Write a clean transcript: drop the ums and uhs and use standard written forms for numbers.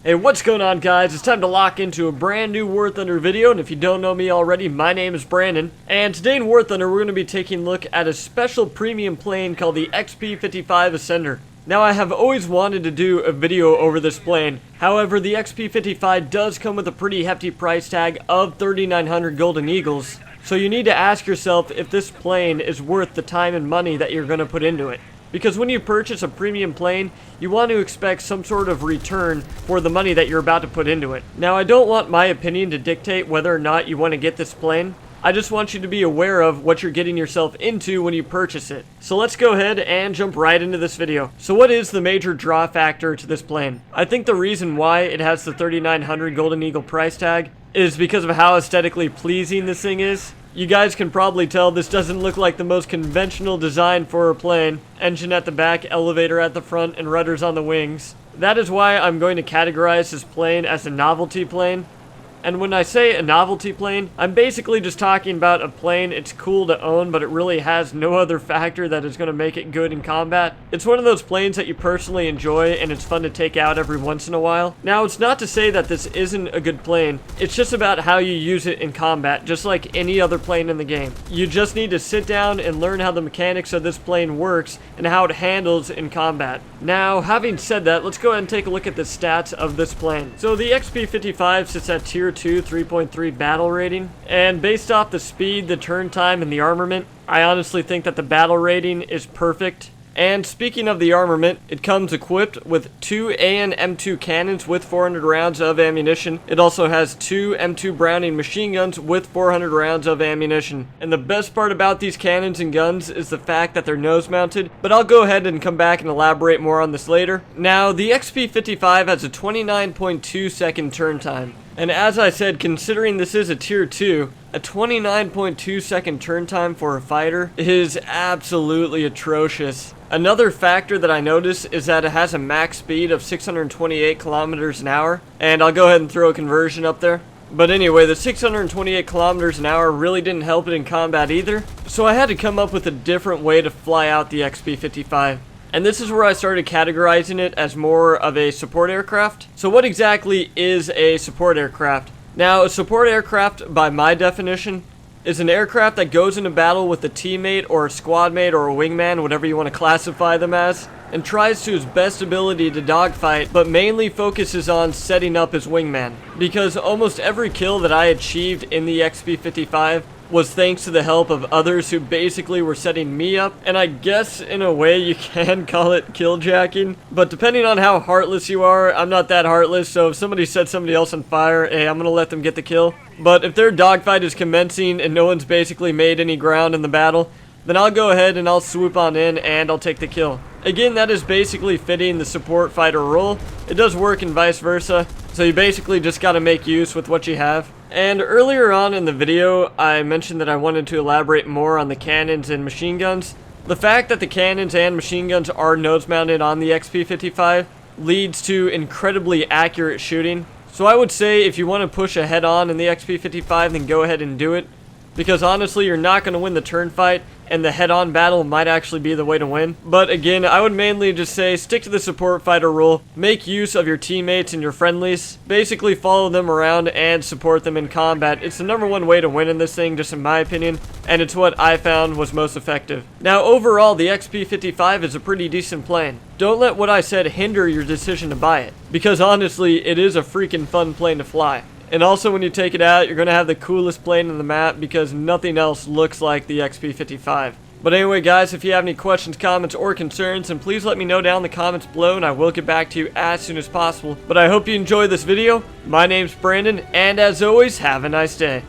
Hey, what's going on, guys? It's time to lock into a brand new War Thunder video, and if you don't know me already, my name is Brandon, and today in War Thunder we're going to be taking a look at a special premium plane called the XP-55 Ascender. Now, I have always wanted to do a video over this plane. However, the XP-55 does come with a pretty hefty price tag of 3,900 Golden Eagles, so you need to ask yourself if this plane is worth the time and money that you're going to put into it. Because when you purchase a premium plane, you want to expect some sort of return for the money that you're about to put into it. Now, I don't want my opinion to dictate whether or not you want to get this plane. I just want you to be aware of what you're getting yourself into when you purchase it. So let's go ahead and jump right into this video. So what is the major draw factor to this plane? I think the reason why it has the 3,900 Golden Eagle price tag is because of how aesthetically pleasing this thing is. You guys can probably tell this doesn't look like the most conventional design for a plane. Engine at the back, elevator at the front, and rudders on the wings. That is why I'm going to categorize this plane as a novelty plane. And when I say a novelty plane, I'm basically just talking about a plane it's cool to own, but it really has no other factor that is going to make it good in combat. It's one of those planes that you personally enjoy and it's fun to take out every once in a while. Now, it's not to say that this isn't a good plane. It's just about how you use it in combat, just like any other plane in the game. You just need to sit down and learn how the mechanics of this plane works and how it handles in combat. Now, having said that, let's go ahead and take a look at the stats of this plane. So the XP-55 sits at Tier 2 3.3 battle rating, and based off the speed, the turn time, and the armament, I honestly think that the battle rating is perfect. And speaking of the armament, it comes equipped with 2 AN M2 cannons with 400 rounds of ammunition. It also has 2 M2 Browning machine guns with 400 rounds of ammunition. And the best part about these cannons and guns is the fact that they're nose mounted, but I'll go ahead and come back and elaborate more on this later. Now, the XP-55 has a 29.2 second turn time. And as I said, considering this is a Tier 2, a 29.2 second turn time for a fighter is absolutely atrocious. Another factor that I noticed is that it has a max speed of 628 kilometers an hour, and I'll go ahead and throw a conversion up there. But anyway, the 628 kilometers an hour really didn't help it in combat either, so I had to come up with a different way to fly out the XP-55. And this is where I started categorizing it as more of a support aircraft. So what exactly is a support aircraft? Now, a support aircraft, by my definition, is an aircraft that goes into battle with a teammate or a squad mate or a wingman, whatever you want to classify them as, and tries to his best ability to dogfight, but mainly focuses on setting up his wingman. Because almost every kill that I achieved in the XP-55 was thanks to the help of others who basically were setting me up, and I guess in a way you can call it killjacking, but depending on how heartless you are, I'm not that heartless, so if somebody set somebody else on fire, hey, I'm gonna let them get the kill. But if their dogfight is commencing and no one's basically made any ground in the battle, then I'll go ahead and I'll swoop on in and I'll take the kill. Again, that is basically fitting the support fighter role. It does work and vice versa, so you basically just gotta make use with what you have. And earlier on in the video, I mentioned that I wanted to elaborate more on the cannons and machine guns. The fact that the cannons and machine guns are nose mounted on the XP-55 leads to incredibly accurate shooting. So I would say if you want to push a head-on in the XP-55, then go ahead and do it. Because honestly, you're not going to win the turn fight, and the head-on battle might actually be the way to win. But again, I would mainly just say stick to the support fighter role, make use of your teammates and your friendlies, basically follow them around and support them in combat. It's the #1 way to win in this thing, just in my opinion, and it's what I found was most effective. Now, overall, the XP-55 is a pretty decent plane. Don't let what I said hinder your decision to buy it, because honestly, it is a freaking fun plane to fly. And also when you take it out, you're going to have the coolest plane on the map because nothing else looks like the XP-55. But anyway, guys, if you have any questions, comments, or concerns, then please let me know down in the comments below and I will get back to you as soon as possible. But I hope you enjoyed this video. My name's Brandon, and as always, have a nice day.